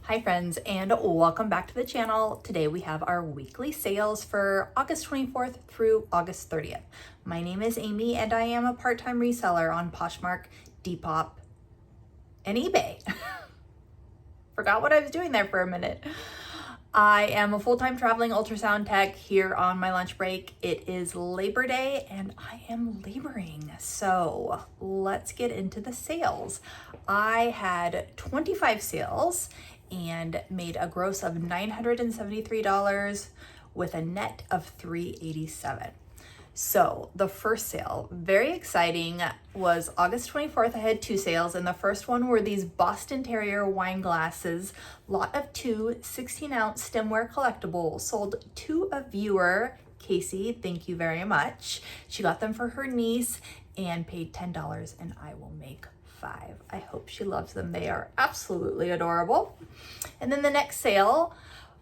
Hi friends, and welcome back to the channel. Today we have our weekly sales for August 24th through August 30th. My name is Amy and I am a part-time reseller on Poshmark, Depop, and eBay. Forgot what I was doing there for a minute. I am a full-time traveling ultrasound tech here on my lunch break. It is Labor Day and I am laboring. So let's get into the sales. I had 25 sales and made a gross of $973 with a net of $387. So the first sale, very exciting, was August 24th. I had two sales, and the first one were these Boston Terrier wine glasses, lot of 2 16-ounce stemware collectibles, sold to a viewer, Casey, thank you very much. She got them for her niece and paid $10, and I will make $5. I hope she loves them. They are absolutely adorable. And then the next sale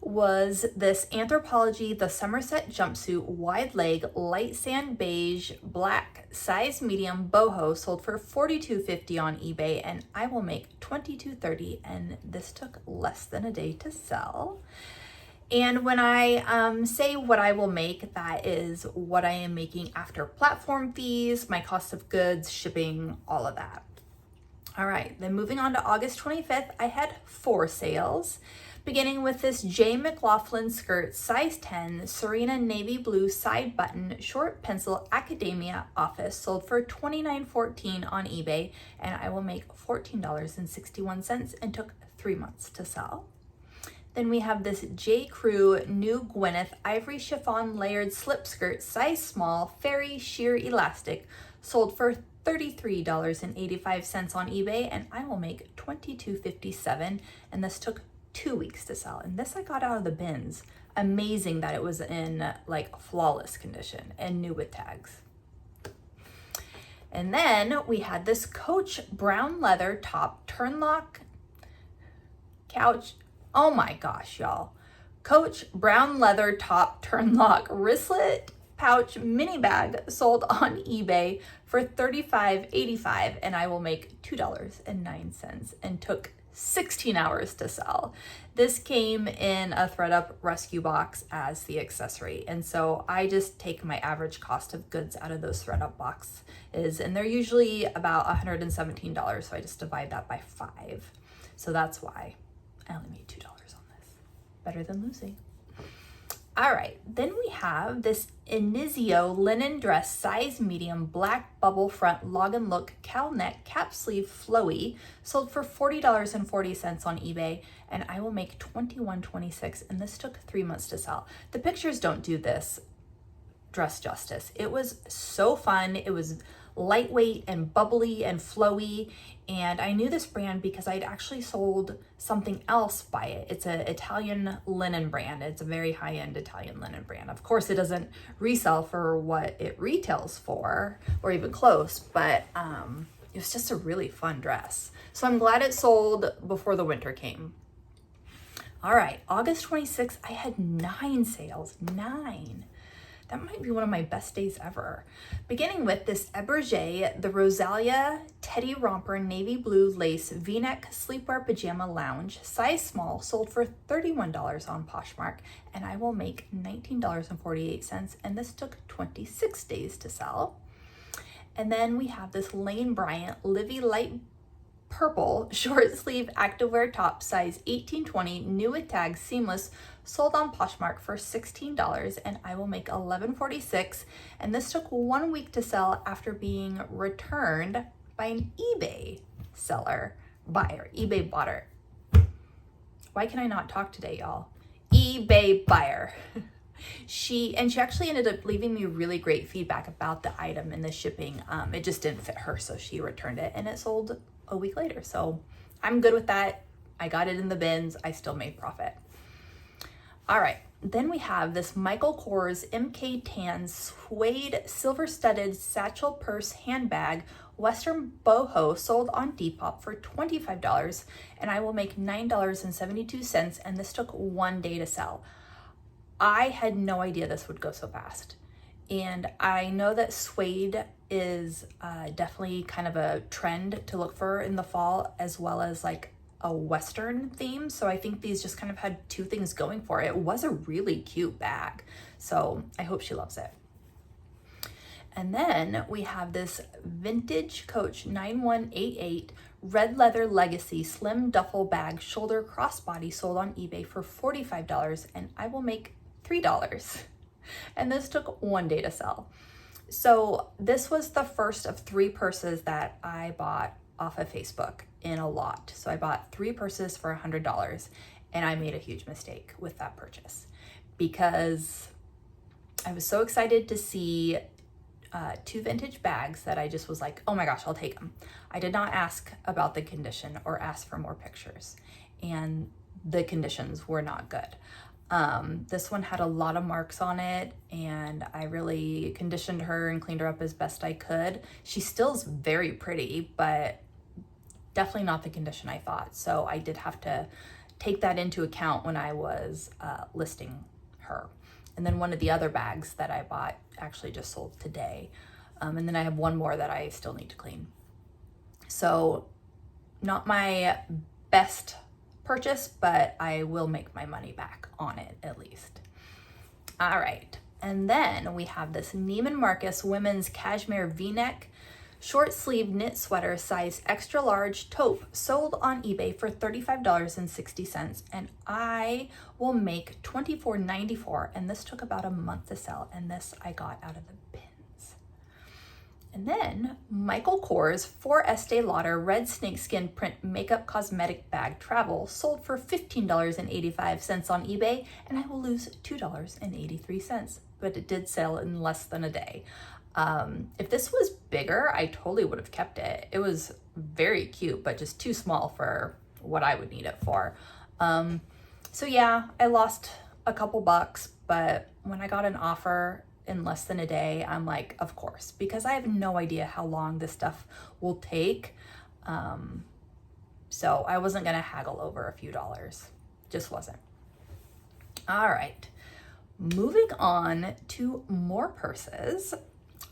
was this Anthropologie, the Somerset jumpsuit, wide leg, light sand beige, black, size medium, boho, sold for $42.50 on eBay, and I will make $22.30, and this took less than a day to sell. And when I say what I will make, that is what I am making after platform fees, my cost of goods, shipping, all of that. All right, then moving on to August 25th, I had 4 sales. Beginning with this J. McLaughlin skirt, size 10, Serena navy blue side button, short pencil, academia office, sold for $29.14 on eBay, and I will make $14.61 and took 3 months to sell. Then we have this J. Crew new Gwyneth ivory chiffon layered slip skirt, size small, fairy sheer elastic, sold for $33.85 on eBay, and I will make $22.57, and this took 2 weeks to sell. And this I got out of the bins. Amazing that it was in like flawless condition and new with tags. And then we had this Coach brown leather top turnlock couch. Oh my gosh, y'all. Coach brown leather top turnlock wristlet pouch mini bag, sold on eBay for $35.85, and I will make $2.09, and took 16 hours to sell. This came in a ThredUp rescue box as the accessory, and so I just take my average cost of goods out of those ThredUp boxes, and they're usually about $117, so I just divide that by 5. So that's why I only made $2 on this. Better than losing. All right, then we have this Inizio linen dress, size medium, black bubble front, log and look, cowl neck, cap sleeve, flowy, sold for $40.40 on eBay, and I will make $21.26, and this took 3 months to sell. The pictures don't do this dress justice. It was so fun. It was lightweight and bubbly and flowy, and I knew this brand because I'd actually sold something else by it. It's an Italian linen brand. It's a very high-end Italian linen brand. Of course, it doesn't resell for what it retails for, or even close, but it was just a really fun dress. So I'm glad it sold before the winter came. All right, August 26th, I had 9 sales, 9. That might be one of my best days ever. Beginning with this Eberge, the Rosalia Teddy Romper navy blue lace v-neck sleepwear pajama lounge, size small, sold for $31 on Poshmark, and I will make $19.48, and this took 26 days to sell. And then we have this Lane Bryant Livy light purple short sleeve activewear top, size 18-20, new with tags, seamless, sold on Poshmark for $16, and I will make $11.46, and this took 1 week to sell after being returned by an eBay buyer. eBay bought it. Why can I not talk today, y'all? eBay buyer. She actually ended up leaving me really great feedback about the item and the shipping. It just didn't fit her, so she returned it, and it sold a week later. So I'm good with that. I got it in the bins. I still made profit. All right, then we have this Michael Kors MK Tan suede silver studded satchel purse handbag, Western boho, sold on Depop for $25, and I will make $9.72, and this took 1 day to sell. I had no idea this would go so fast. And I know that suede is definitely kind of a trend to look for in the fall, as well as like a Western theme. So I think these just kind of had two things going for it. It was a really cute bag. So I hope she loves it. And then we have this vintage Coach 9188 red leather legacy slim duffel bag shoulder crossbody sold on eBay for $45, and I will make $3. And this took 1 day to sell. So this was the first of 3 purses that I bought off of Facebook in a lot. So I bought 3 purses for $100, and I made a huge mistake with that purchase because I was so excited to see 2 vintage bags that I just was like, oh my gosh, I'll take them. I did not ask about the condition or ask for more pictures, and the conditions were not good. This one had a lot of marks on it, and I really conditioned her and cleaned her up as best I could. She still's very pretty, but definitely not the condition I thought. So I did have to take that into account when I was listing her. And then one of the other bags that I bought actually just sold today. And then I have one more that I still need to clean. So not my best purchase, but I will make my money back on it at least. All right. And then we have this Neiman Marcus women's cashmere v-neck short sleeve knit sweater size extra large taupe sold on eBay for $35.60, and I will make $24.94, and this took about a month to sell, and this I got out of the bins. And then Michael Kors 4 Estee Lauder red snakeskin print makeup cosmetic bag travel sold for $15.85 on eBay, and I will lose $2.83, but it did sell in less than a day. If this was bigger, I totally would have kept it. It was very cute, but just too small for what I would need it for. So yeah, I lost a couple bucks, but when I got an offer in less than a day, I'm like, of course, because I have no idea how long this stuff will take. So I wasn't going to haggle over a few dollars. Just wasn't. All right. Moving on to more purses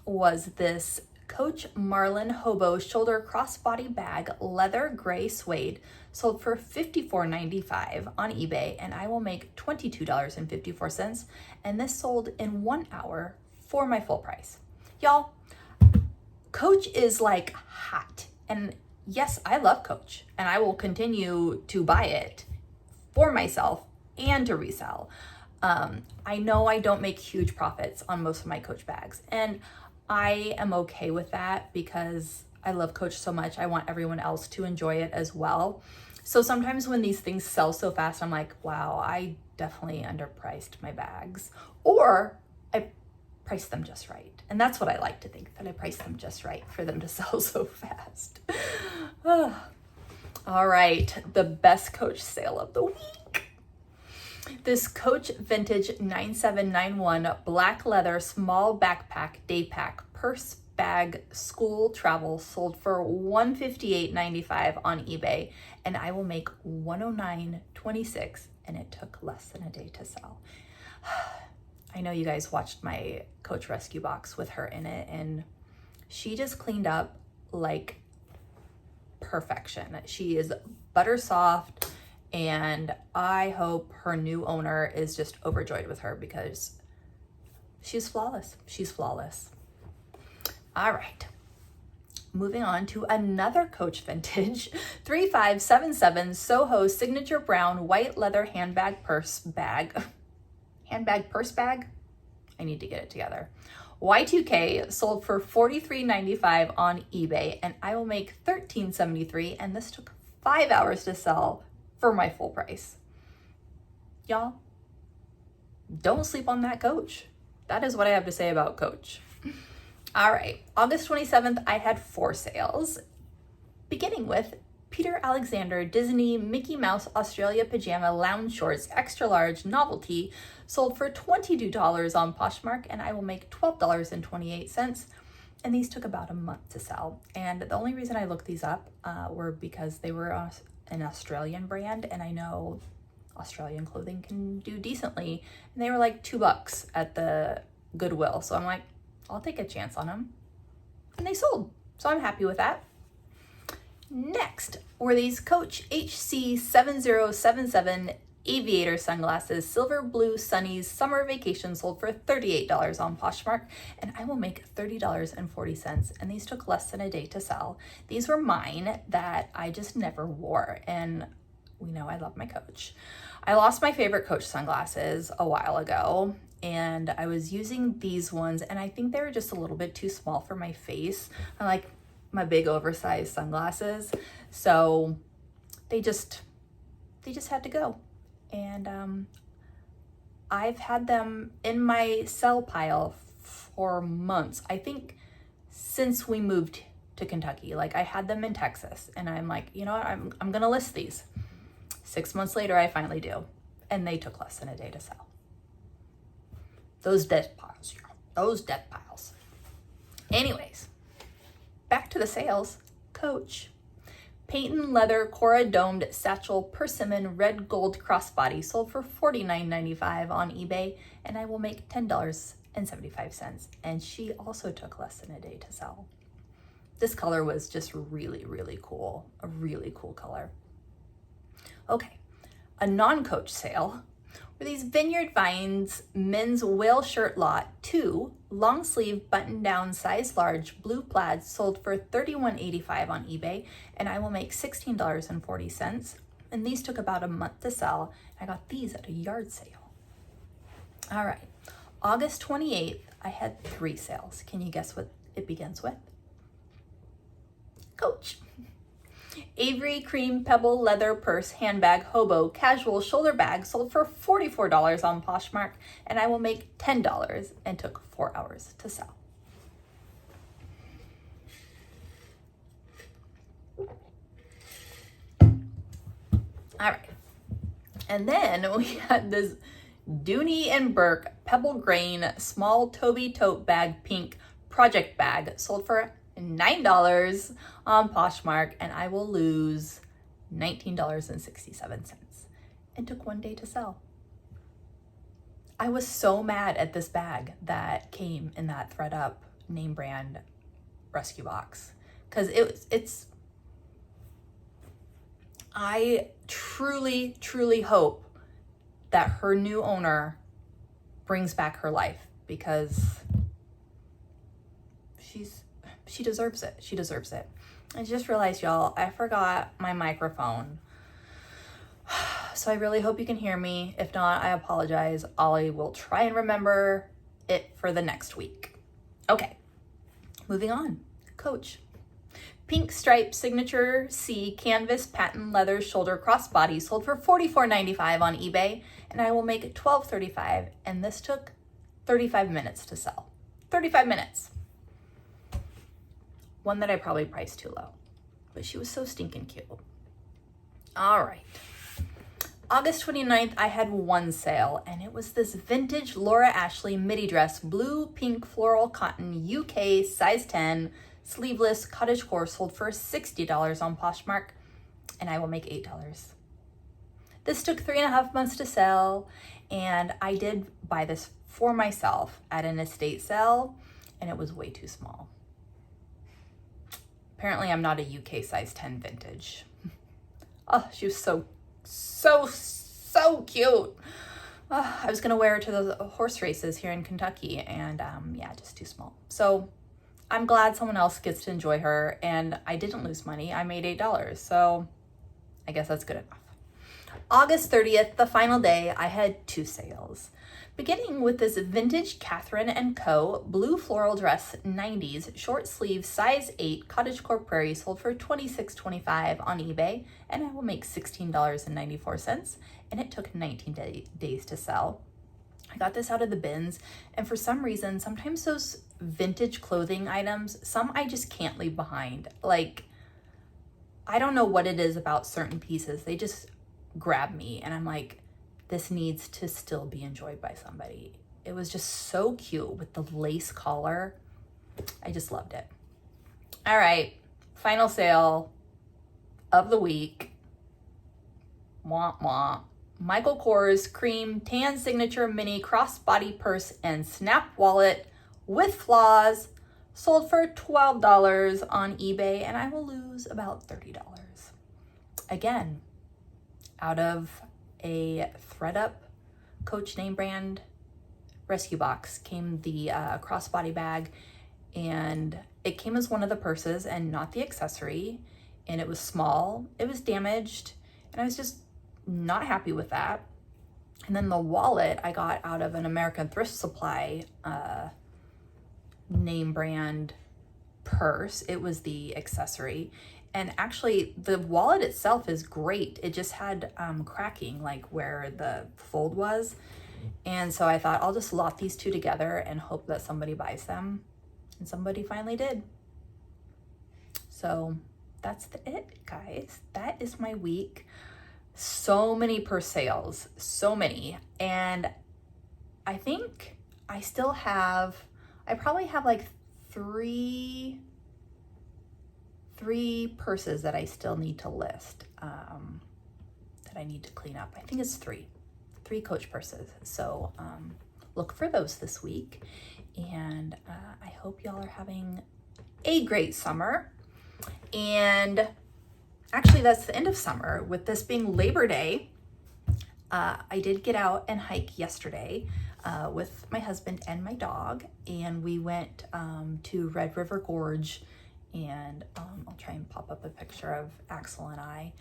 was this Coach Marlin Hobo shoulder crossbody bag, leather gray suede, sold for $54.95 on eBay, and I will make $22.54, and this sold in 1 hour for my full price. Y'all, Coach is like hot, and yes, I love Coach, and I will continue to buy it for myself and to resell. I know I don't make huge profits on most of my Coach bags, and I am okay with that because I love Coach so much. I want everyone else to enjoy it as well. So sometimes when these things sell so fast, I'm like, wow, I definitely underpriced my bags, or I priced them just right. And that's what I like to think, that I priced them just right for them to sell so fast. All right, the best Coach sale of the week. This Coach Vintage 9791 black leather small backpack day pack purse bag school travel sold for $158.95 on eBay, and I will make $109.26, and it took less than a day to sell. I know you guys watched my Coach rescue box with her in it, and she just cleaned up like perfection. She is butter soft, and I hope her new owner is just overjoyed with her because she's flawless. She's flawless. All right. Moving on to another Coach Vintage 3577 Soho signature brown white leather handbag purse bag. Handbag purse bag? I need to get it together. Y2K sold for $43.95 on eBay, and I will make $13.73, and this took 5 hours to sell for my full price. Y'all, don't sleep on that Coach. That is what I have to say about Coach. All right, August 27th, I had 4 sales, beginning with Peter Alexander Disney Mickey Mouse Australia Pajama Lounge Shorts Extra Large Novelty sold for $22 on Poshmark, and I will make $12.28. And these took about a month to sell. And the only reason I looked these up were because they were an Australian brand, and I know Australian clothing can do decently. And they were like $2 at the Goodwill. So I'm like, I'll take a chance on them. And they sold. So I'm happy with that. Next were these Coach HC7077 aviator sunglasses, silver blue sunnies, summer vacation, sold for $38 on Poshmark, and I will make $30.40. And these took less than a day to sell. These were mine that I just never wore, and we know I love my Coach. I lost my favorite Coach sunglasses a while ago, and I was using these ones, and I think they were just a little bit too small for my face. I like my big oversized sunglasses, so they just had to go. And I've had them in my sell pile for months. I think since we moved to Kentucky. Like, I had them in Texas, and I'm like, you know what, I'm gonna list these. 6 months later, I finally do, and they took less than a day to sell. Those dead piles, those dead piles. Anyways, back to the sales. Coach. Peyton leather Cora domed satchel persimmon red gold crossbody sold for $49.95 on eBay, and I will make $10.75. And she also took less than a day to sell. This color was just really, really cool. A really cool color. Okay, a non-Coach sale were these Vineyard Vines men's whale shirt lot 2 long sleeve button down size large blue plaid sold for $31.85 on eBay, and I will make $16.40. And these took about a month to sell. I got these at a yard sale. All right, August 28th, I had 3 sales. Can you guess what it begins with? Coach. Avery cream pebble leather purse handbag hobo casual shoulder bag sold for $44 on Poshmark, and I will make $10, and took 4 hours to sell. All right, and then we had this Dooney and Burke pebble grain small Toby tote bag pink project bag sold for $9 on Poshmark, and I will lose $19.67, and took 1 day to sell. I was so mad at this bag that came in that ThredUp name brand rescue box, because I truly hope that her new owner brings back her life, because she deserves it. She deserves it. I just realized, y'all, I forgot my microphone. So I really hope you can hear me. If not, I apologize. I will try and remember it for the next week. Okay, moving on. Coach. Pink stripe signature C canvas patent leather shoulder crossbody sold for $44.95 on eBay, and I will make $12.35, and this took 35 minutes to sell. 35 minutes. One that I probably priced too low, but she was so stinking cute. All right. August 29th, I had 1 sale, and it was this vintage Laura Ashley midi dress, blue pink floral cotton UK size 10, sleeveless cottagecore sold for $60 on Poshmark, and I will make $8. This took 3.5 months to sell, and I did buy this for myself at an estate sale, and it was way too small. Apparently, I'm not a UK size 10 vintage. Oh, she was so cute. I was gonna wear her to the horse races here in Kentucky, and yeah, just too small. So I'm glad someone else gets to enjoy her, and I didn't lose money. I made $8, so I guess that's good enough. August 30th, the final day, I had 2 sales. Beginning with this vintage Catherine & Co. blue floral dress 90s short sleeve size 8 cottagecore prairie sold for $26.25 on eBay, and I will make $16.94, and it took 19 days to sell. I got this out of the bins, and for some reason, sometimes those vintage clothing items, some I just can't leave behind. Like, I don't know what it is about certain pieces. They just grab me, and I'm like, this needs to still be enjoyed by somebody. It was just so cute with the lace collar. I just loved it. All right, final sale of the week. Womp womp. Michael Kors cream tan signature mini crossbody purse and snap wallet with flaws sold for $12 on eBay, and I will lose about $30. Again, out of a ThredUp Coach name brand rescue box came the crossbody bag, and it came as one of the purses and not the accessory, and it was small, it was damaged, and I was just not happy with that. And then the wallet I got out of an American Thrift Supply name brand purse. It was the accessory, and actually the wallet itself is great. It just had cracking like where the fold was, and so I thought I'll just lot these two together and hope that somebody buys them, and somebody finally did. So that's it, guys. That is my week. So many purse sales, so many, and I think I probably have like three purses that I still need to list, that I need to clean up. I think it's three Coach purses. So look for those this week, and I hope y'all are having a great summer. And actually, that's the end of summer. With this being Labor Day, I did get out and hike yesterday with my husband and my dog, and we went to Red River Gorge, and I'll try and pop up a picture of Axel and I.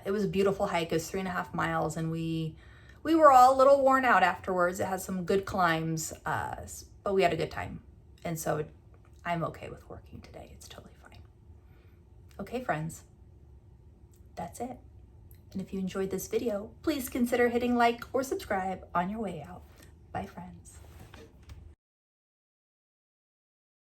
It was a beautiful hike. It was 3.5 miles, and we were all a little worn out afterwards. It had some good climbs, but we had a good time, and so I'm okay with working today. It's totally fine. Okay, friends, that's it. And if you enjoyed this video, please consider hitting like or subscribe on your way out. Bye, friends.